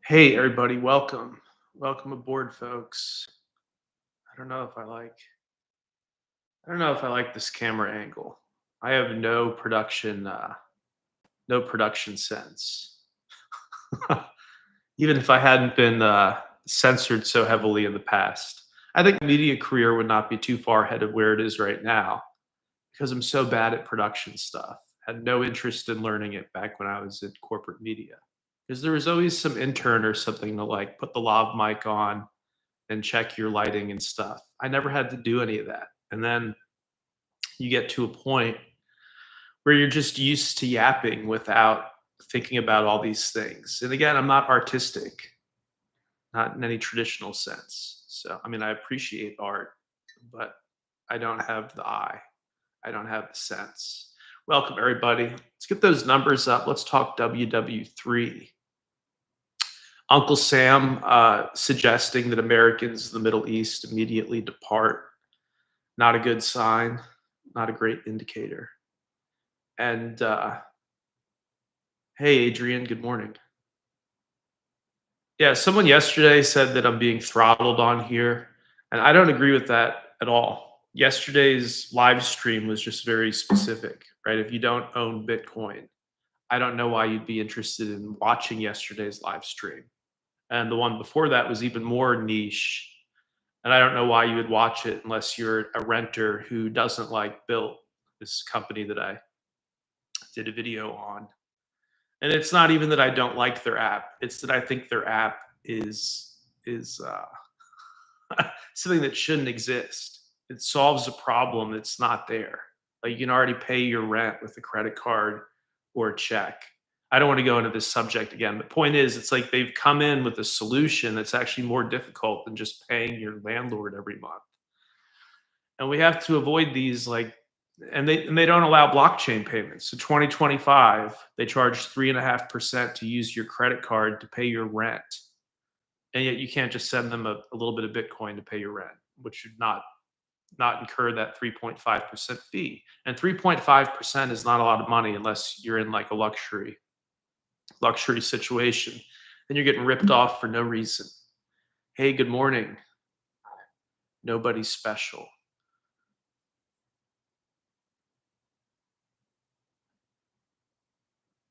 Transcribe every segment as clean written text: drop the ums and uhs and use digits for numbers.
Hey everybody, welcome. Welcome aboard, folks. I don't know if I like I don't know if I like this camera angle. I have no production sense. Even if I hadn't been censored so heavily in the past. I think my media career would not be too far ahead of where it is right now because I'm so bad at production stuff. Had no interest in learning it back when I was in corporate media. Because there was always some intern or something to like put the lav mic on and check your lighting and stuff. I never had to do any of that. And then you get to a point where you're just used to yapping without thinking about all these things. And again, I'm not artistic, not in any traditional sense. So, I mean, I appreciate art, but I don't have the eye, I don't have the sense. Welcome, everybody. Let's get those numbers up. Let's talk WW3. Uncle Sam suggesting that Americans in the Middle East immediately depart. Not a good sign, not a great indicator. And hey, Adrian, good morning. Yeah, someone yesterday said that I'm being throttled on here, and I don't agree with that at all. Yesterday's live stream was just very specific, right? If you don't own Bitcoin, I don't know why you'd be interested in watching yesterday's live stream. And the one before that was even more niche. And I don't know why you would watch it unless you're a renter who doesn't like Built, this company that I did a video on. And it's not even that I don't like their app; it's that I think their app is something that shouldn't exist. It solves a problem that's not there. Like you can already pay your rent with a credit card or a check. I don't want to go into this subject again. The point is, it's like they've come in with a solution that's actually more difficult than just paying your landlord every month. And we have to avoid these and they don't allow blockchain payments. So 2025, they charge 3.5% to use your credit card to pay your rent. And yet you can't just send them a little bit of Bitcoin to pay your rent, which should not incur that 3.5% fee. And 3.5% is not a lot of money unless you're in like a luxury situation. Then you're getting ripped off for no reason. Hey, good morning. Nobody's special.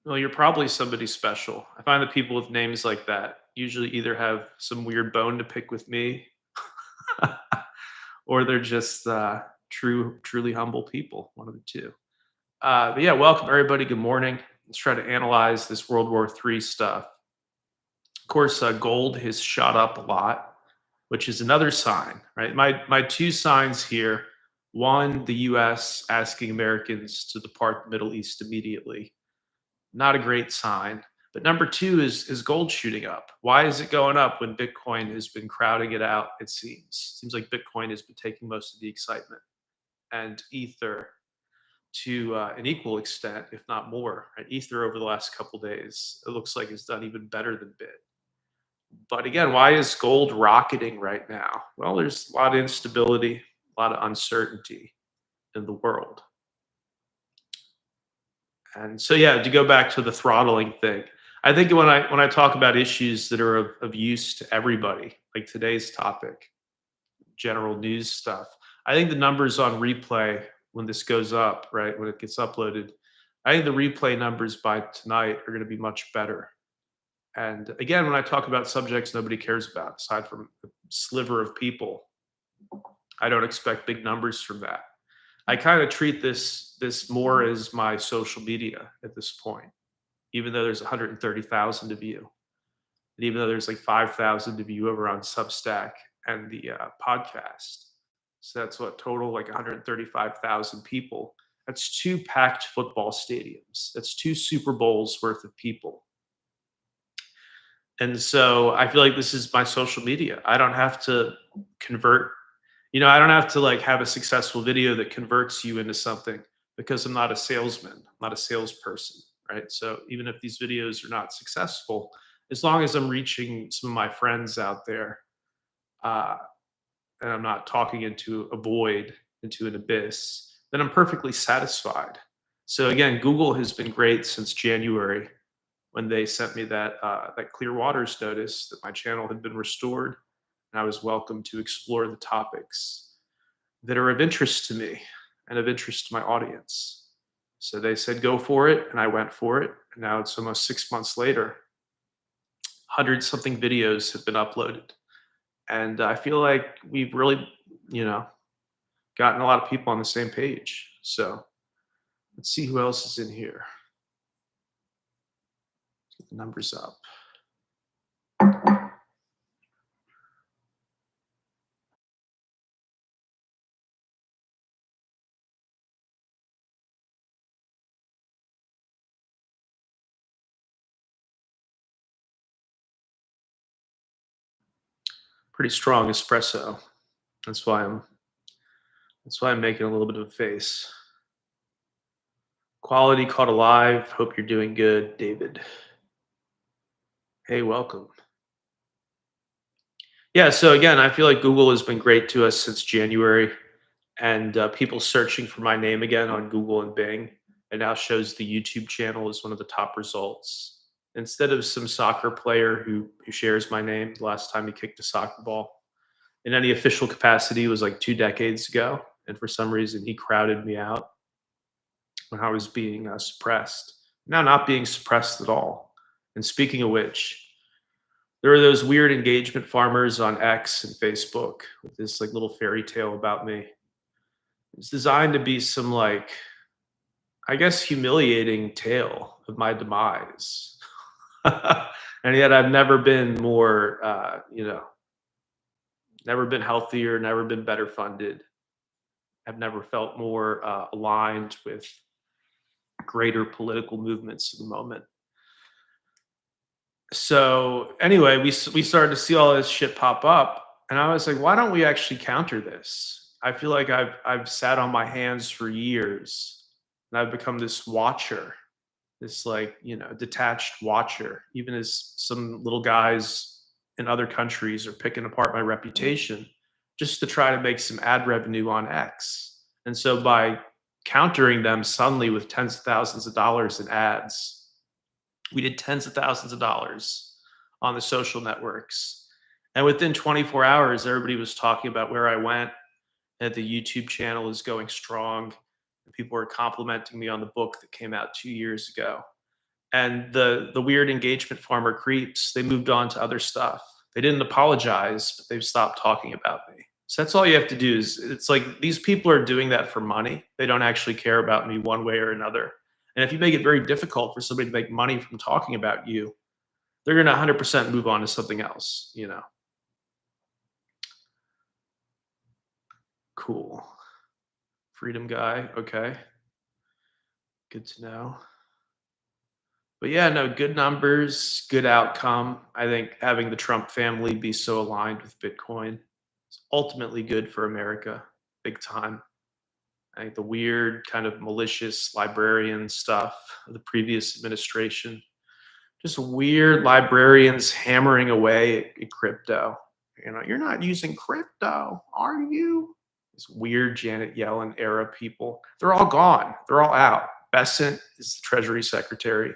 Well, you're probably somebody special. I find that people with names like that usually either have some weird bone to pick with me, or they're just truly humble people. One of the two. But yeah, welcome everybody. Good morning. Let's try to analyze this World War III stuff. Of course, gold has shot up a lot, which is another sign, right? My two signs here: one, the U.S. asking Americans to depart the Middle East immediately. Not a great sign. But number two is gold shooting up. Why is it going up when Bitcoin has been crowding it out? It seems like Bitcoin has been taking most of the excitement, and Ether to an equal extent, if not more. Right? Ether over the last couple days, it looks like it's done even better than Bit. But again, why is gold rocketing right now? Well, there's a lot of instability, a lot of uncertainty in the world. And so, yeah, to go back to the throttling thing, I think when I talk about issues that are of use to everybody, like today's topic, general news stuff, I think the numbers on replay when this goes up, right, when it gets uploaded, I think the replay numbers by tonight are going to be much better. And again, when I talk about subjects nobody cares about, aside from a sliver of people, I don't expect big numbers from that. I kind of treat this more as my social media at this point, even though there's 130,000 of you, and even though there's like 5,000 of you over on Substack and the podcast. So that's what total like 135,000 people. That's two packed football stadiums. That's two Super Bowls worth of people. And so I feel like this is my social media. I don't have to convert, I don't have to like have a successful video that converts you into something because I'm not a salesman, I'm not a salesperson, right? So even if these videos are not successful, as long as I'm reaching some of my friends out there, uh, and I'm not talking into a void, into an abyss, then I'm perfectly satisfied. So again, Google has been great since January when they sent me that Clear Waters notice that my channel had been restored and I was welcome to explore the topics that are of interest to me and of interest to my audience. So they said, go for it. And I went for it. And now it's almost 6 months later. 100 something videos have been uploaded. And I feel like we've really, you know, gotten a lot of people on the same page. So let's see who else is in here. Get the numbers up. Pretty strong espresso. That's why I'm that's why I'm making a little bit of a face. Quality caught alive. Hope you're doing good, David. Hey, welcome. Yeah, so again, I feel like Google has been great to us since January, and people searching for my name again on Google and Bing, it now shows the YouTube channel as one of the top results. Instead of some soccer player who shares my name the last time he kicked a soccer ball in any official capacity was like 2 decades ago, and for some reason he crowded me out when I was being suppressed. Now not being suppressed at all. And speaking of which, there are those weird engagement farmers on X and Facebook with this like little fairy tale about me. It's designed to be some like, I guess, humiliating tale of my demise. And yet I've never been more, never been healthier, never been better funded. I've never felt more aligned with greater political movements of the moment. So anyway, we started to see all this shit pop up, and I was like, why don't we actually counter this? I feel like I've sat on my hands for years, and I've become this watcher, this like detached watcher. Even as some little guys in other countries are picking apart my reputation, just to try to make some ad revenue on X. And so by countering them suddenly with tens of thousands of dollars in ads, we did tens of thousands of dollars on the social networks. And within 24 hours, everybody was talking about where I went, and the YouTube channel is going strong. And people were complimenting me on the book that came out 2 years ago. And the weird engagement farmer creeps, they moved on to other stuff. They didn't apologize, but they've stopped talking about me. So that's all you have to do is it's like these people are doing that for money. They don't actually care about me one way or another. And if you make it very difficult for somebody to make money from talking about you, they're going to 100% move on to something else. Cool. Freedom guy. Okay. Good to know. But yeah, no, good numbers, good outcome. I think having the Trump family be so aligned with Bitcoin is ultimately good for America, big time. I think the weird kind of malicious librarian stuff of the previous administration, just weird librarians hammering away at crypto. You're not using crypto, are you? These weird Janet Yellen era people, they're all gone. They're all out. Bessent is the Treasury Secretary.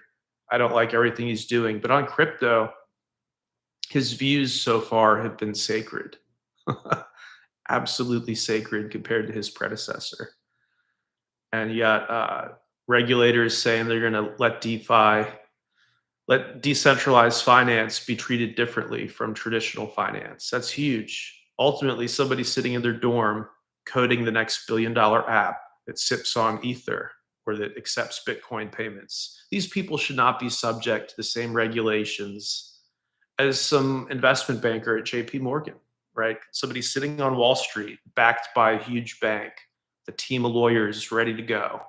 I don't like everything he's doing, but on crypto, his views so far have been sacred. Absolutely sacred compared to his predecessor. And yet, regulators saying they're going to let decentralized finance be treated differently from traditional finance. That's huge. Ultimately, somebody sitting in their dorm coding the next $1 billion app that sips on Ether or that accepts Bitcoin payments. These people should not be subject to the same regulations as some investment banker at JP Morgan, right? Somebody sitting on Wall Street, backed by a huge bank, the team of lawyers ready to go.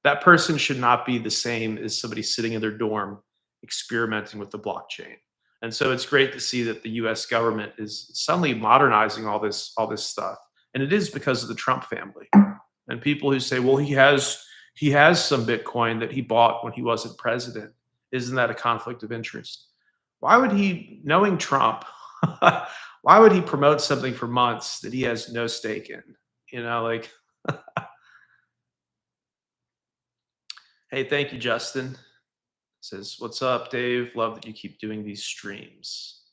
That person should not be the same as somebody sitting in their dorm experimenting with the blockchain. And so it's great to see that the US government is suddenly modernizing all this stuff. And it is because of the Trump family. And people who say, well, he has some Bitcoin that he bought when he wasn't president. Isn't that a conflict of interest? Why would he, knowing Trump, why would he promote something for months that he has no stake in? Like, hey, thank you, Justin. Says, "What's up, Dave? Love that you keep doing these streams."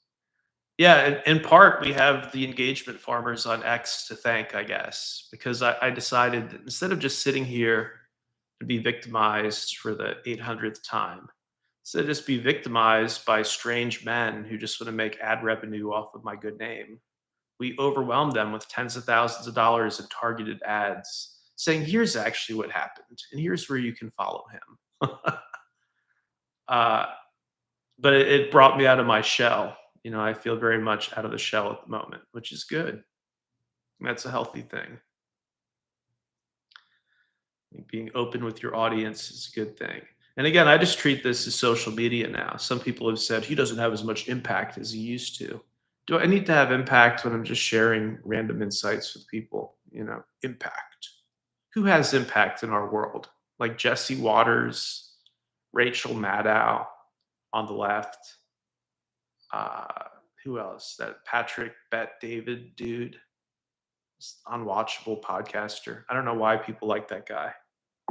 Yeah, in part, we have the engagement farmers on X to thank, I guess, because I decided that instead of just sitting here and be victimized for the 800th time, instead of just be victimized by strange men who just want to make ad revenue off of my good name, we overwhelmed them with tens of thousands of dollars in targeted ads saying, here's actually what happened, and here's where you can follow him. uh, but it brought me out of my shell. You know, I feel very much out of the shell at the moment, which is good. That's a healthy thing. Being open with your audience is a good thing. And again, I just treat this as social media now. Some people have said he doesn't have as much impact as he used to. Do I need to have impact when I'm just sharing random insights with people? You know, impact. Who has impact in our world? Like Jesse Waters, Rachel Maddow on the left. Uh, who else? That Patrick Bet David dude, unwatchable podcaster. I don't know why people like that guy.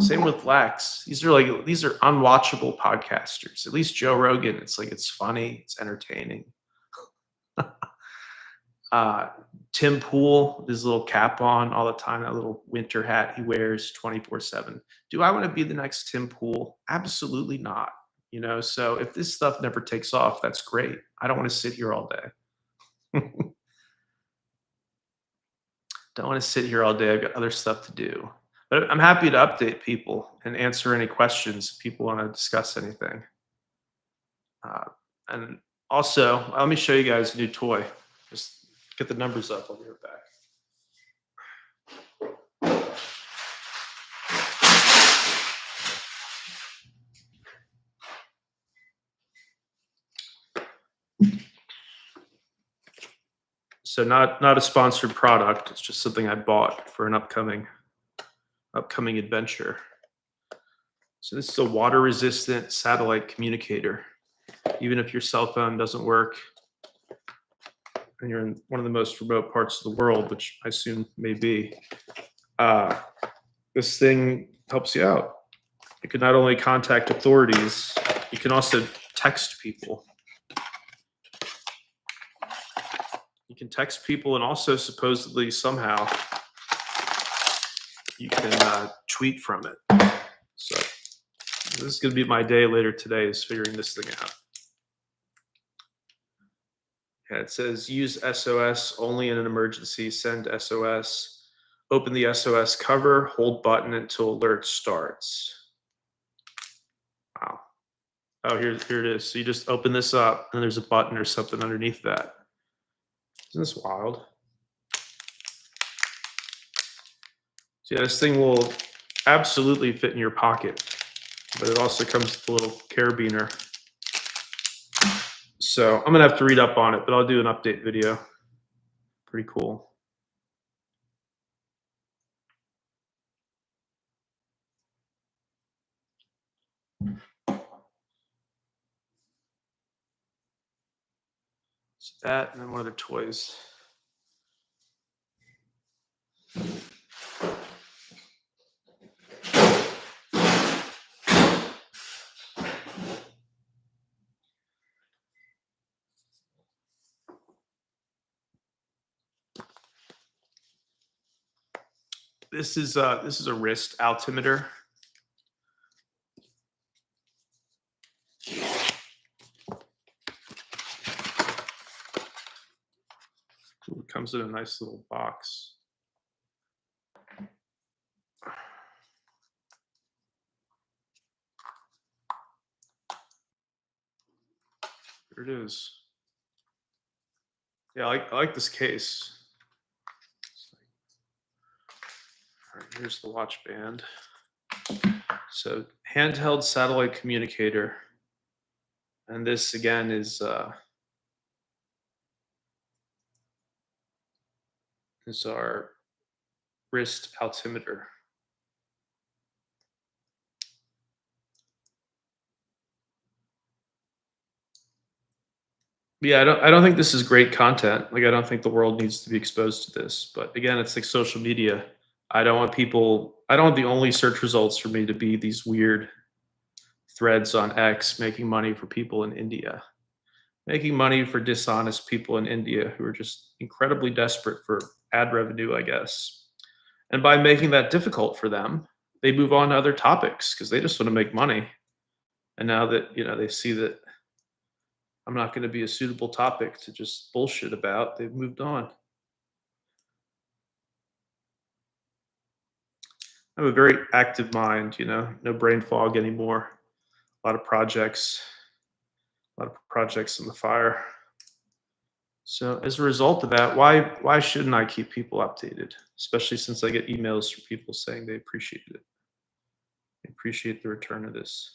Same with Lex. These are unwatchable podcasters. At least Joe Rogan, it's like it's funny, it's entertaining. uh, Tim Pool, his little cap on all the time, that little winter hat he wears 24/7. Do I want to be the next Tim Pool? Absolutely not. You know, so if this stuff never takes off, that's great. I don't want to sit here all day. Don't want to sit here all day. I've got other stuff to do. But I'm happy to update people and answer any questions if people want to discuss anything. Uh, and also, let me show you guys a new toy. Just get the numbers up. I'll be right back. So not a sponsored product. It's just something I bought for an upcoming adventure. So this is a water resistant satellite communicator. Even if your cell phone doesn't work and you're in one of the most remote parts of the world, which I assume may be, this thing helps you out. You can not only contact authorities, you can also text people. You can text people, and also supposedly somehow you can tweet from it. So this is going to be my day later today, is figuring this thing out. Yeah, it says use SOS only in an emergency, send SOS, open the SOS cover, hold button until alert starts. Wow. Oh, here it is. So you just open this up and there's a button or something underneath that. Isn't this wild? So yeah, this thing will absolutely fit in your pocket, but it also comes with a little carabiner. So I'm gonna have to read up on it, but I'll do an update video. Pretty cool. So that, and then what other toys? This is a wrist altimeter. It comes in a nice little box. Here it is. Yeah, I like this case. All right, here's the watch band. So handheld satellite communicator. And this again is our wrist altimeter. Yeah, I don't think this is great content. Like, I don't think the world needs to be exposed to this. But again, it's like social media. I don't want the only search results for me to be these weird threads on X making money for people in India, making money for dishonest people in India who are just incredibly desperate for ad revenue, I guess. And by making that difficult for them, they move on to other topics because they just want to make money. And now that, they see that I'm not going to be a suitable topic to just bullshit about, they've moved on. I have a very active mind, no brain fog anymore. A lot of projects, in the fire. So as a result of that, why shouldn't I keep people updated? Especially since I get emails from people saying they appreciate it. They appreciate the return of this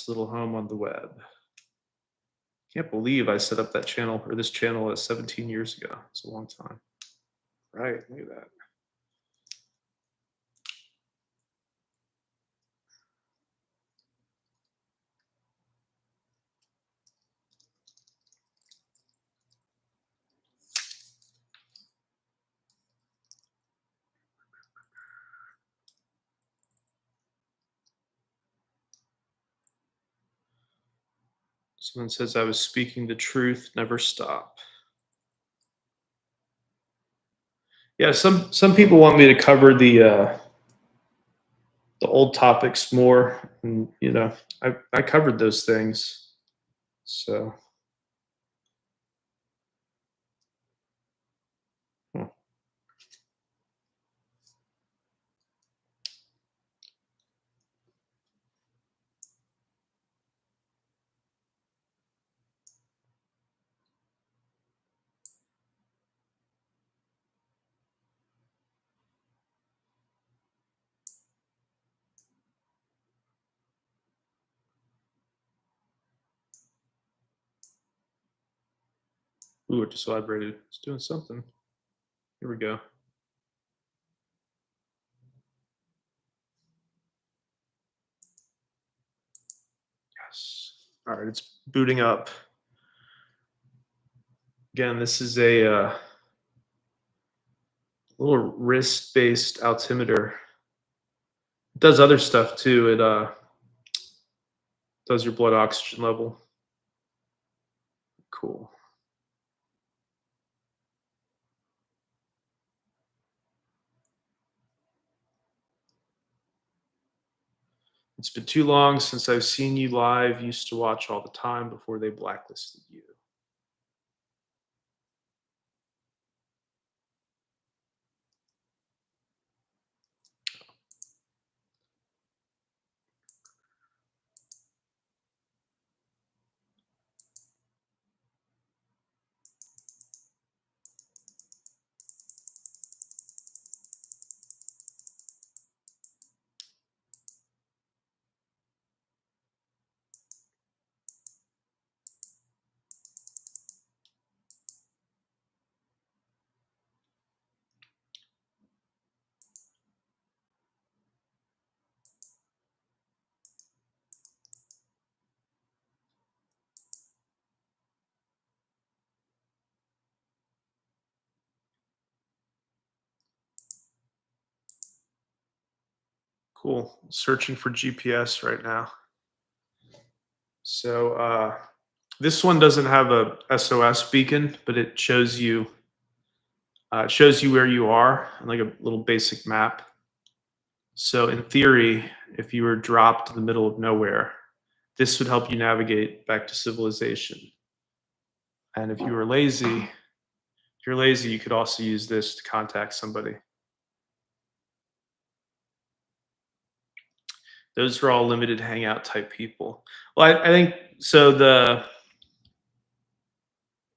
little home on the web. Can't believe I set up that channel or this channel 17 years ago. It's a long time. Right, look at that. Someone says I was speaking the truth, never stop. Yeah, some people want me to cover the old topics more, and I covered those things. So hmm, ooh, it just vibrated. It's doing something. Here we go. Yes. All right, it's booting up. Again, this is a little wrist-based altimeter. It does other stuff too. It does your blood oxygen level. Cool. It's been too long since I've seen you live. Used to watch all the time before they blacklisted you. Cool. Searching for GPS right now. So this one doesn't have a SOS beacon, but it shows you where you are, like a little basic map. So in theory, if you were dropped in the middle of nowhere, this would help you navigate back to civilization. And if you're lazy, you could also use this to contact somebody. Those are all limited hangout type people. Well, I think so.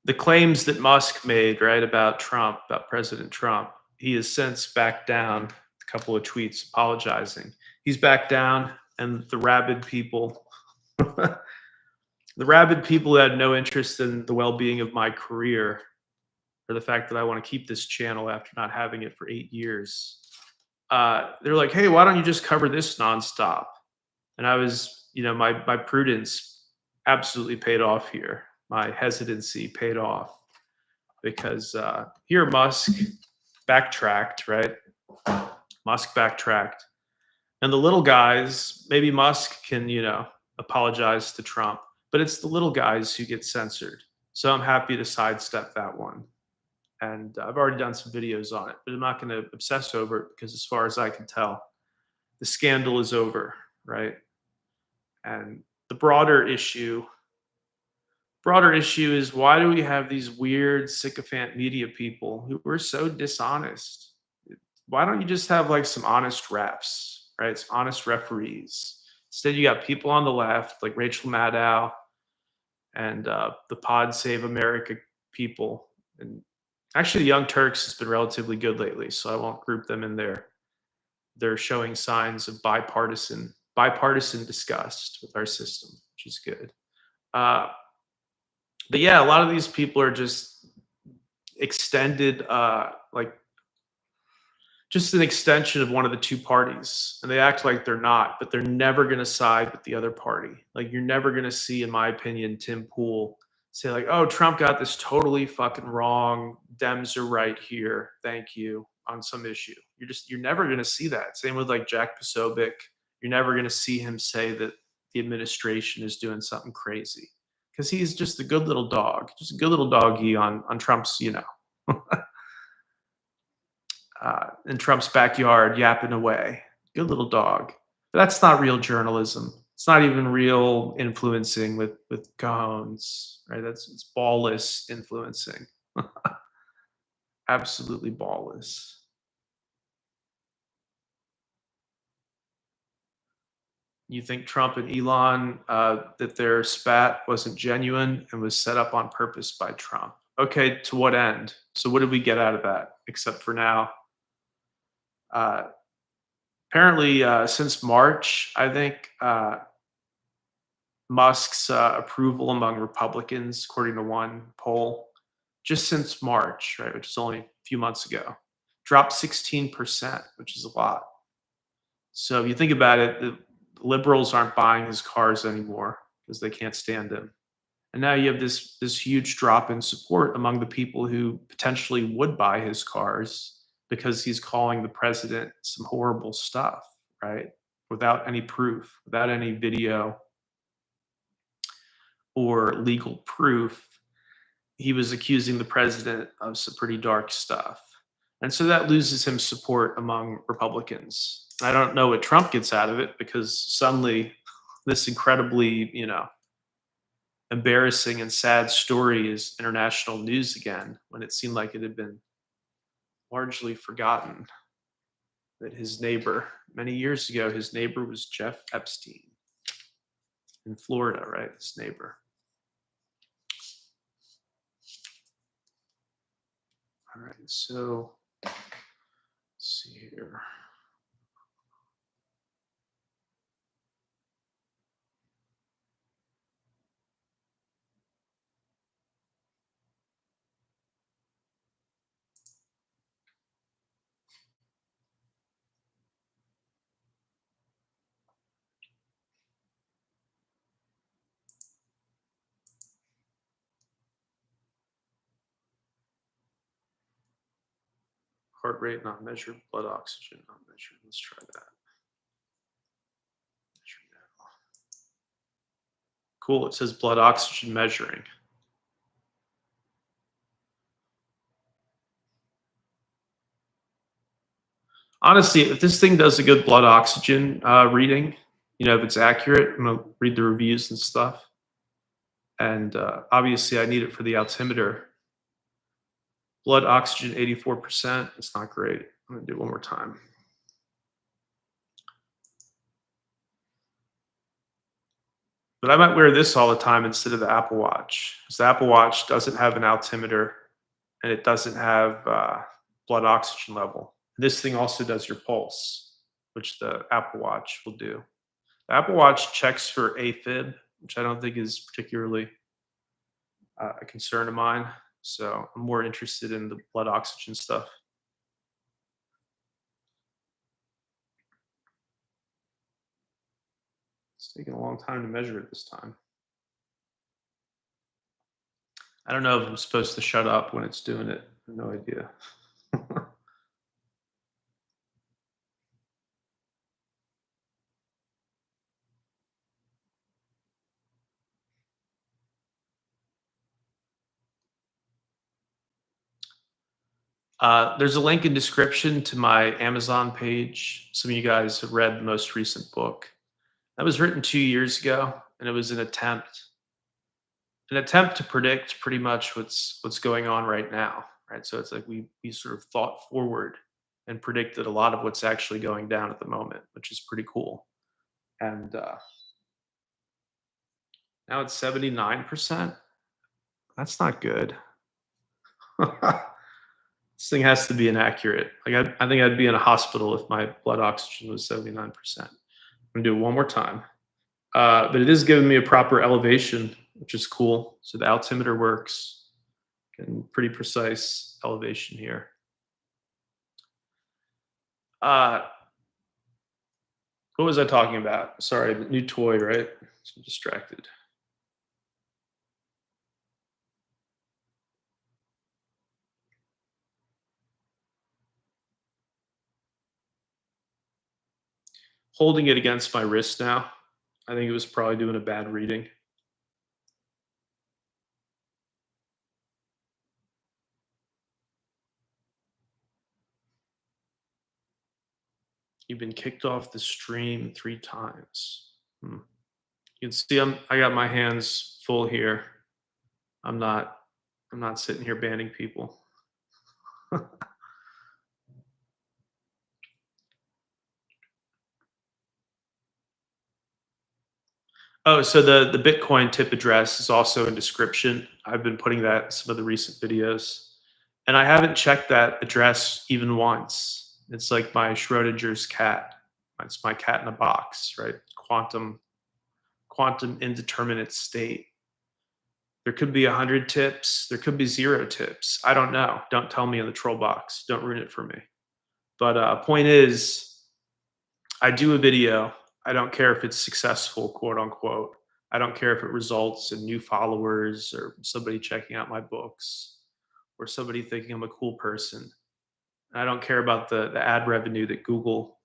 The claims that Musk made, right, about Trump, about President Trump, he has since backed down a couple of tweets apologizing. He's backed down, and the rabid people, the rabid people who had no interest in the well-being of my career, or the fact that I want to keep this channel after not having it for 8 years, they're like, "Hey, why don't you just cover this nonstop?" And I was, my prudence absolutely paid off here. My hesitancy paid off because here Musk backtracked, right? Musk backtracked And the little guys, maybe Musk can, apologize to Trump, but it's the little guys who get censored. So I'm happy to sidestep that one. And I've already done some videos on it, but I'm not going to obsess over it because, as far as I can tell, the scandal is over, right? And the broader issue is, why do we have these weird sycophant media people who are so dishonest? Why don't you just have like some honest refs, right? Some honest referees. Instead, you got people on the left like Rachel Maddow and the Pod Save America people. And actually, the Young Turks has been relatively good lately, so I won't group them in there. They're showing signs of bipartisan disgust with our system, which is good. Uh, but yeah, a lot of these people are just extended, like just an extension of one of the two parties, and they act like they're not, but they're never going to side with the other party. Like, you're never going to see, in my opinion, Tim Pool say like, "Oh, Trump got this totally fucking wrong. Dems are right here. Thank you," on some issue. You're never going to see that. Same with like Jack Posobiec. You're never going to see him say that the administration is doing something crazy, because he's just a good little dog, just a good little doggy on Trump's, in Trump's backyard yapping away. Good little dog. But that's not real journalism. It's not even real influencing with cojones, right? It's ballless influencing. Absolutely ballless. You think Trump and Elon, that their spat wasn't genuine and was set up on purpose by Trump? Okay, to what end? So what did we get out of that? Except for now, uh, apparently, since March, I think, Musk's approval among Republicans, according to one poll, just since March, right, which is only a few months ago, dropped 16%, which is a lot. So if you think about it, the liberals aren't buying his cars anymore because they can't stand him. And now you have this huge drop in support among the people who potentially would buy his cars, because he's calling the president some horrible stuff, right? Without any proof, without any video or legal proof, he was accusing the president of some pretty dark stuff. And so that loses him support among Republicans. I don't know what Trump gets out of it, because suddenly this incredibly, embarrassing and sad story is international news again, when it seemed like it had been largely forgotten that his neighbor, many years ago, his neighbor was Jeff Epstein in Florida, right? His neighbor. All right, so let's see here. Heart rate not measured, blood oxygen not measured. Let's try that. Measure now. Cool, it says blood oxygen measuring. Honestly, if this thing does a good blood oxygen reading, if it's accurate, I'm gonna read the reviews and stuff. And obviously, I need it for the altimeter. Blood oxygen 84%. It's not great. I'm gonna do it one more time. But I might wear this all the time instead of the Apple Watch, because the Apple Watch doesn't have an altimeter and it doesn't have blood oxygen level. This thing also does your pulse, which the Apple Watch will do. The Apple Watch checks for AFib, which I don't think is particularly a concern of mine. So I'm more interested in the blood oxygen stuff. It's taking a long time to measure it this time. I don't know if I'm supposed to shut up when it's doing it. I have no idea. There's a link in description to my Amazon page. Some of you guys have read the most recent book. That was written 2 years ago, and it was an attempt to predict pretty much what's going on right now, right? So it's like we sort of thought forward and predicted a lot of what's actually going down at the moment, which is pretty cool. And now it's 79%. That's not good. This thing has to be inaccurate. Like I think I'd be in a hospital if my blood oxygen was 79%. I'm gonna do it one more time. But it is giving me a proper elevation, which is cool. So the altimeter works. And pretty precise elevation here. Uh, what was I talking about? Sorry, the new toy, right? So I'm distracted. Holding it against my wrist now. I think it was probably doing a bad reading. You've been kicked off the stream 3 times. Hmm. You can see I got my hands full here. I'm not I'm not sitting here banning people. Oh, so the Bitcoin tip address is also in description. I've been putting that in some of the recent videos. And I haven't checked that address even once. It's like my Schrodinger's cat. It's my cat in a box, right? Quantum indeterminate state. There could be 100 tips, there could be 0 tips. I don't know. Don't tell me in the troll box. Don't ruin it for me. But point is, I do a video. I don't care if it's successful, quote unquote. I don't care if it results in new followers or somebody checking out my books or somebody thinking I'm a cool person. I don't care about the ad revenue that Google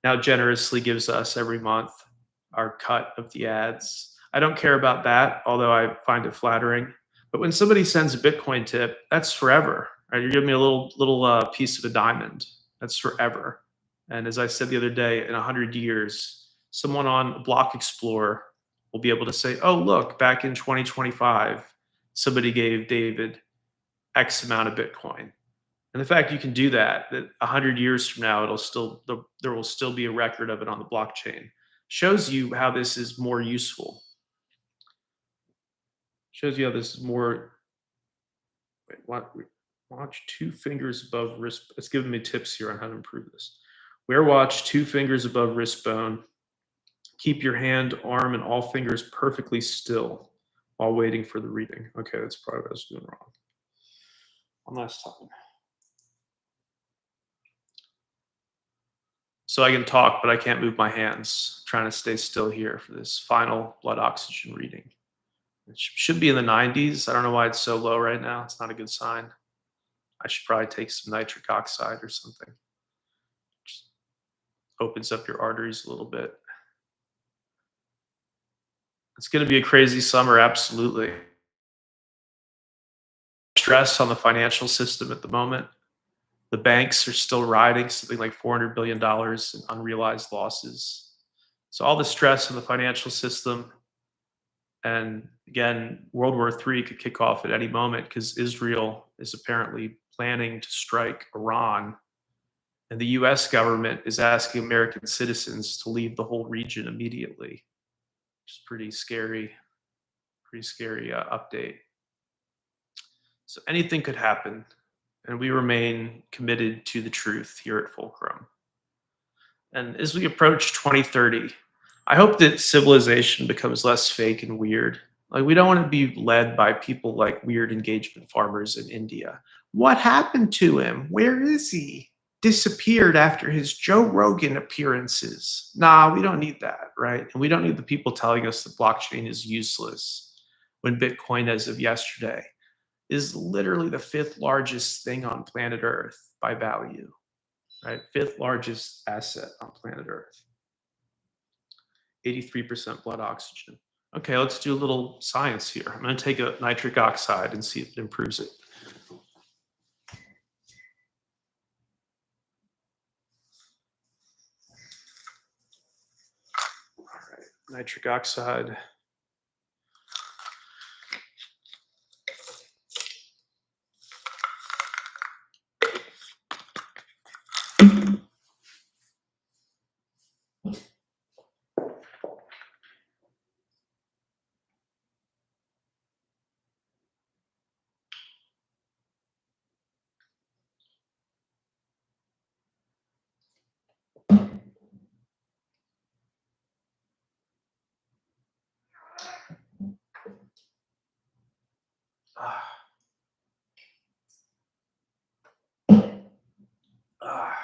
now generously gives us every month, our cut of the ads. I don't care about that, although I find it flattering. But when somebody sends a Bitcoin tip, that's forever. Right? You're giving me a little piece of a diamond. That's forever. And as I said the other day, in 100 years, someone on Block Explorer will be able to say, "Oh, look, back in 2025, somebody gave David X amount of Bitcoin." And the fact you can do that 100 years from now, there will still be a record of it on the blockchain, shows you how this is more useful. Shows you how this is more. Wait, watch 2 fingers above wrist. It's giving me tips here on how to improve this. Wear watch 2 fingers above wrist bone. Keep your hand, arm, and all fingers perfectly still while waiting for the reading. Okay, that's probably what I was doing wrong. One last time. So I can talk, but I can't move my hands. I'm trying to stay still here for this final blood oxygen reading. It should be in the 90s. I don't know why it's so low right now. It's not a good sign. I should probably take some nitric oxide or something. Just opens up your arteries a little bit. It's going to be a crazy summer, absolutely. Stress on the financial system at the moment. The banks are still riding something like $400 billion in unrealized losses. So all the stress in the financial system. And again, World War III could kick off at any moment because Israel is apparently planning to strike Iran. And the US government is asking American citizens to leave the whole region immediately. Which is pretty scary update. So anything could happen. And we remain committed to the truth here at Fulcrum. And as we approach 2030, I hope that civilization becomes less fake and weird. Like, we don't want to be led by people like weird engagement farmers in India. What happened to him? Where is he? Disappeared after his Joe Rogan appearances. Nah, we don't need that, right? And we don't need the people telling us that blockchain is useless when Bitcoin, as of yesterday, is literally the 5th largest thing on planet Earth by value, right? 5th largest asset on planet Earth. 83% blood oxygen. Okay, let's do a little science here. I'm going to take a nitric oxide and see if it improves it. Nitric oxide. Ah, ah.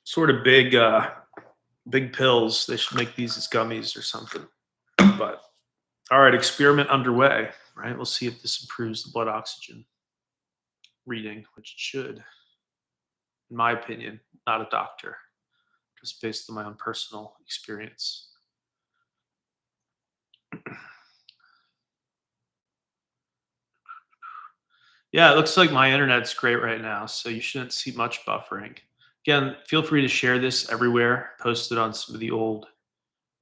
Sort of big pills. They should make these as gummies or something. But all right, experiment underway. Right, we'll see if this improves the blood oxygen reading, which it should, in my opinion. Not a doctor, just based on my own personal experience. Yeah, it looks like my internet's great right now, so you shouldn't see much buffering. Again, feel free to share this everywhere. Post it on some of the old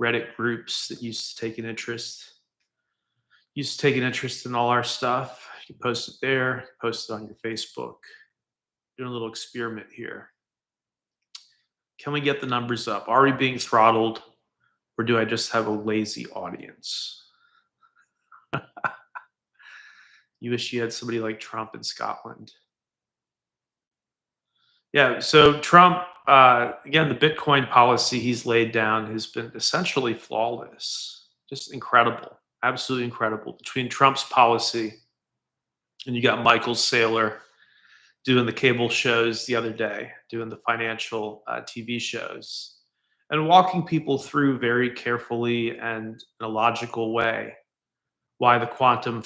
Reddit groups that used to take an interest in all our stuff. You can post it there, post it on your Facebook. Doing a little experiment here. Can we get the numbers up? Are we being throttled, or do I just have a lazy audience? You wish you had somebody like Trump in Scotland. Yeah, so Trump, again, the Bitcoin policy he's laid down has been essentially flawless. Just incredible, absolutely incredible. Between Trump's policy and you got Michael Saylor doing the cable shows the other day, doing the financial TV shows, and walking people through very carefully and in a logical way why the quantum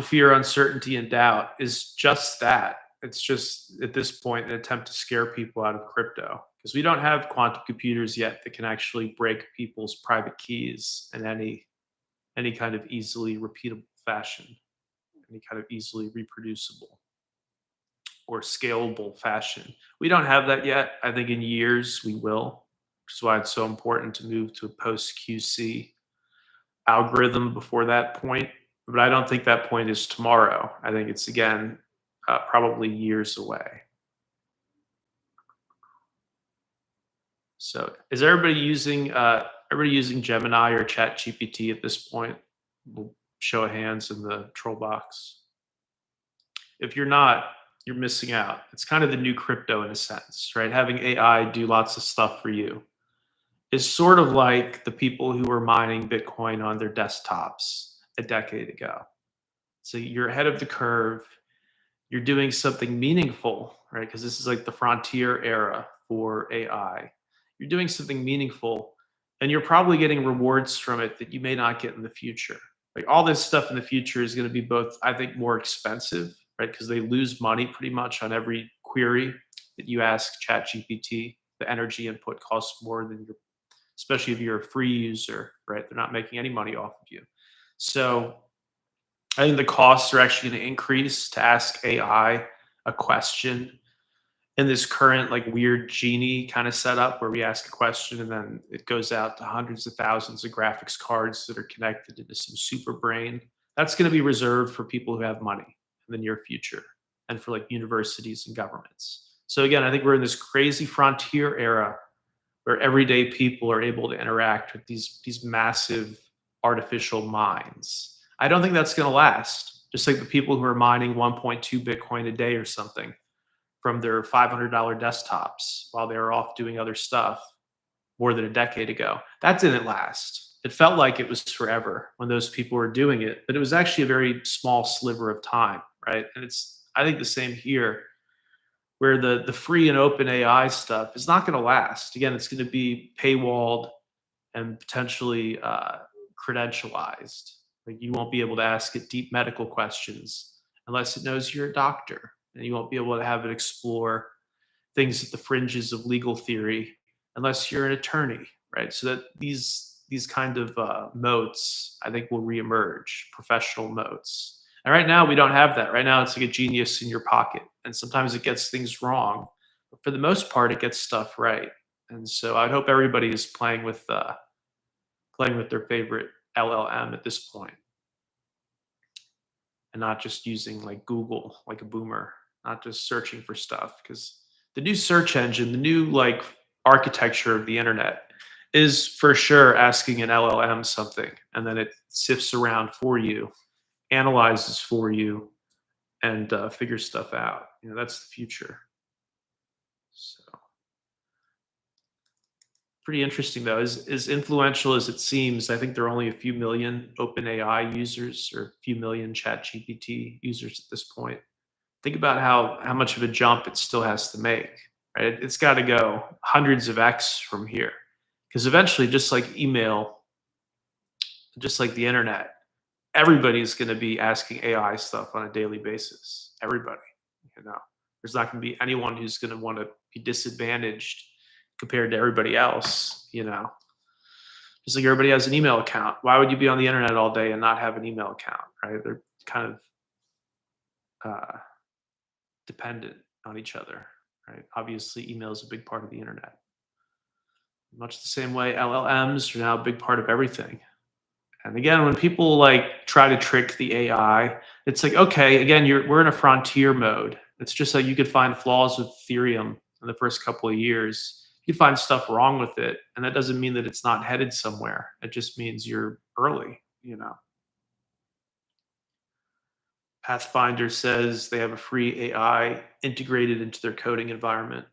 fear, uncertainty, and doubt is just that. It's just at this point an attempt to scare people out of crypto because we don't have quantum computers yet that can actually break people's private keys in any kind of easily repeatable fashion, any kind of easily reproducible or scalable fashion. We don't have that yet. I think in years we will, which is why it's so important to move to a post QC algorithm before that point. But I don't think that point is tomorrow. I think it's again probably years away. So is everybody using Gemini or Chat GPT at this point? We'll show of hands in the troll box. If you're not, you're missing out. It's kind of the new crypto in a sense, right? Having AI do lots of stuff for you is sort of like the people who were mining Bitcoin on their desktops a decade ago. So you're ahead of the curve. You're doing something meaningful, right? Because this is like the frontier era for AI. You're doing something meaningful, and you're probably getting rewards from it that you may not get in the future. Like all this stuff in the future is going to be both, I think, more expensive, right? Because they lose money pretty much on every query that you ask ChatGPT. The energy input costs more than your, especially if you're a free user, right? They're not making any money off of you. So I think the costs are actually going to increase to ask AI a question in this current like weird genie kind of setup where we ask a question and then it goes out to hundreds of thousands of graphics cards that are connected into some super brain. That's going to be reserved for people who have money in the near future and for like universities and governments. So again, I think we're in this crazy frontier era where everyday people are able to interact with these massive artificial minds. I don't think that's going to last. Just like the people who are mining 1.2 Bitcoin a day or something from their $500 desktops while they were off doing other stuff more than a decade ago. That didn't last. It felt like it was forever when those people were doing it, but it was actually a very small sliver of time, right? And it's, I think, the same here, where the free and open AI stuff is not going to last. Again, it's going to be paywalled and potentially credentialized. Like you won't be able to ask it deep medical questions unless it knows you're a doctor, and you won't be able to have it explore things at the fringes of legal theory unless you're an attorney, right? So that these kind of moats, I think, will reemerge, professional moats. And right now, we don't have that. Right now, it's like a genius in your pocket, and sometimes it gets things wrong. For the most part, it gets stuff right. And so I'd hope everybody is playing with their favorite LLM at this point, and not just using like Google like a boomer, not just searching for stuff. Because the new search engine, the new like architecture of the internet is for sure asking an LLM something, and then it sifts around for you, analyzes for you, and figures stuff out. That's the future. So pretty interesting though. As influential as it seems, I think there are only a few million OpenAI users or a few million ChatGPT users at this point. Think about how much of a jump it still has to make, right? It's got to go hundreds of X from here. Because eventually, just like email, just like the internet, everybody's going to be asking AI stuff on a daily basis. Everybody, you know, there's not going to be anyone who's going to want to be disadvantaged compared to everybody else. Just like everybody has an email account. Why would you be on the internet all day and not have an email account, right? They're kind of uh, dependent on each other, right? Obviously, email is a big part of the internet. Much the same way LLMs are now a big part of everything. And again, when people like try to trick the AI, it's like, okay, again, we're in a frontier mode. It's just like you could find flaws with Ethereum in the first couple of years. You could find stuff wrong with it, and that doesn't mean that it's not headed somewhere. It just means you're early. Pathfinder says they have a free AI integrated into their coding environment.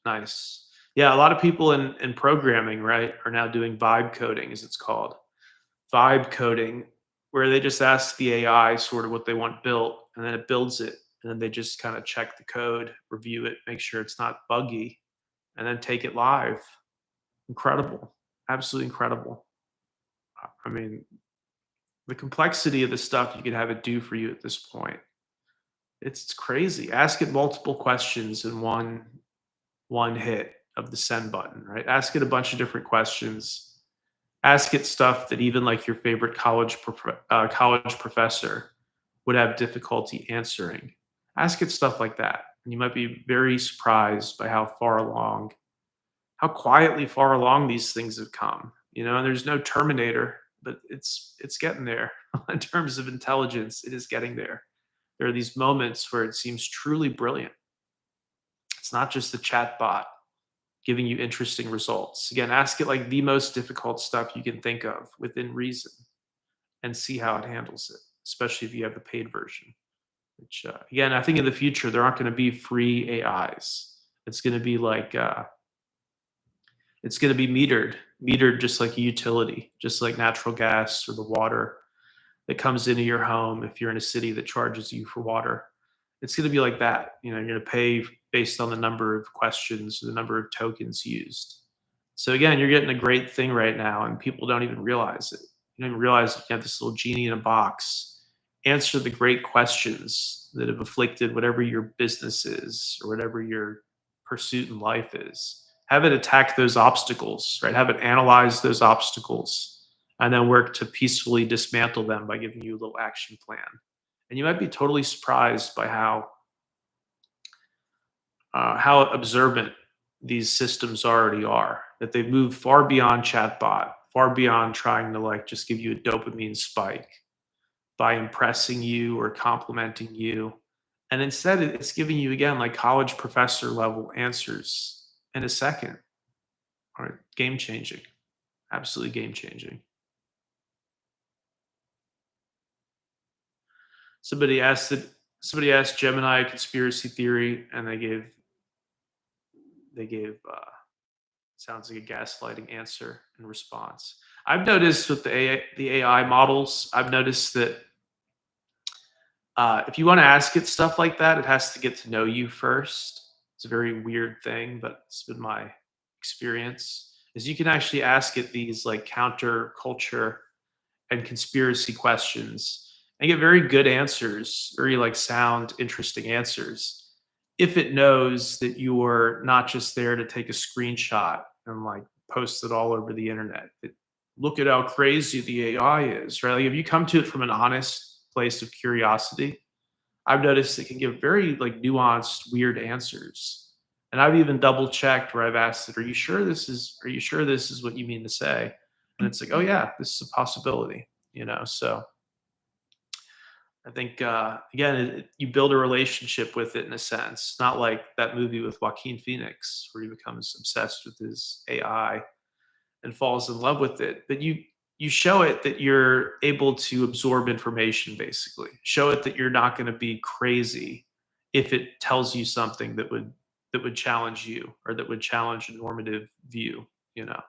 Nice. Yeah, a lot of people in programming, right, are now doing vibe coding, as it's called. Vibe coding, where they just ask the AI sort of what they want built, and then it builds it. And then they just kind of check the code, review it, make sure it's not buggy, and then take it live. Incredible. Absolutely incredible. I mean, the complexity of the stuff you could have it do for you at this point. It's crazy. Ask it multiple questions in one hit of the send button, right? Ask it a bunch of different questions. Ask it stuff that even like your favorite college professor would have difficulty answering. Ask it stuff like that, and you might be very surprised by how quietly far along these things have come. And there's no Terminator, but it's getting there in terms of intelligence. It is getting there. There are these moments where it seems truly brilliant. It's not just the chat bot giving you interesting results. Again, ask it like the most difficult stuff you can think of within reason and see how it handles it, especially if you have the paid version. Which, again, I think in the future, there aren't going to be free AIs. It's going to be like, it's going to be metered just like a utility, just like natural gas or the water that comes into your home if you're in a city that charges you for water. It's going to be like that. You're going to pay based on the number of questions, the number of tokens used. So again, you're getting a great thing right now, and people don't even realize it. You don't even realize you have this little genie in a box. Answer the great questions that have afflicted whatever your business is or whatever your pursuit in life is. Have it attack those obstacles, right? Have it analyze those obstacles and then work to peacefully dismantle them by giving you a little action plan. And you might be totally surprised by how observant these systems already are. That they've moved far beyond chatbot, far beyond trying to like just give you a dopamine spike by impressing you or complimenting you. And instead, it's giving you again like college professor level answers in a second. All right, game changing, absolutely game changing. Somebody asked Gemini a conspiracy theory, and they gave sounds like a gaslighting answer in response. I've noticed with the AI models, I've noticed that if you want to ask it stuff like that, it has to get to know you first. It's a very weird thing, but it's been my experience. Is you can actually ask it these like counter culture and conspiracy questions and get very good answers, very like sound, interesting answers. If it knows that you're not just there to take a screenshot and like post it all over the internet. Look at how crazy the AI is, right? Like if you come to it from an honest place of curiosity, I've noticed it can give very like nuanced, weird answers. And I've even double checked where I've asked it, are you sure this is what you mean to say? And it's like, oh yeah, this is a possibility, you know? So I think, again, you build a relationship with it in a sense, not like that movie with Joaquin Phoenix where he becomes obsessed with his AI and falls in love with it. But you show it that you're able to absorb information, basically. Show it that you're not going to be crazy if it tells you something that would challenge you or that would challenge a normative view, you know.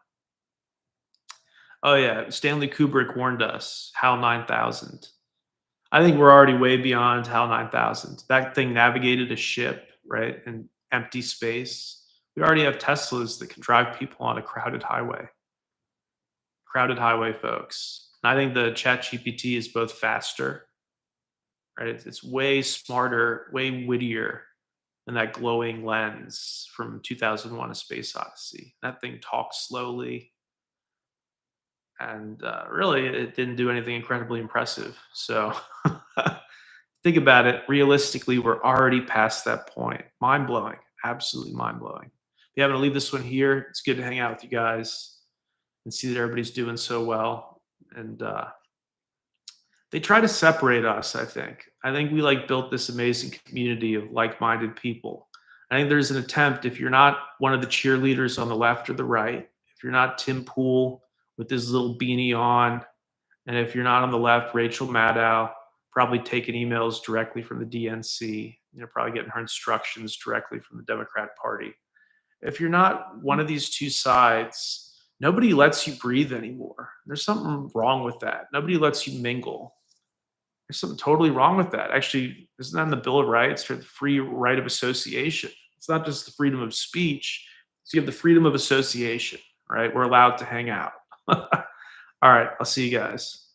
Oh yeah, Stanley Kubrick warned us, HAL 9000. I think we're already way beyond HAL 9000. That thing navigated a ship, right, in empty space. We already have Teslas that can drive people on a crowded highway, folks. And I think the Chat GPT is both faster, right? It's way smarter, way wittier than that glowing lens from 2001: A Space Odyssey. That thing talks slowly, and really, it didn't do anything incredibly impressive. So think about it. Realistically, we're already past that point. Mind blowing, absolutely mind blowing. If you haven't to leave this one here, it's good to hang out with you guys and see that everybody's doing so well. And they try to separate us. I think we like built this amazing community of like-minded people. I think there's an attempt, if you're not one of the cheerleaders on the left or the right, if you're not Tim Pool with his little beanie on, and if you're not on the left, Rachel Maddow, probably taking emails directly from the DNC, you know, probably getting her instructions directly from the Democrat Party. If you're not one of these two sides, nobody lets you breathe anymore. There's something wrong with that. Nobody lets you mingle. There's something totally wrong with that. Actually, isn't that in the Bill of Rights for the free right of association? It's not just the freedom of speech. So you have the freedom of association, right? We're allowed to hang out. All right, I'll see you guys.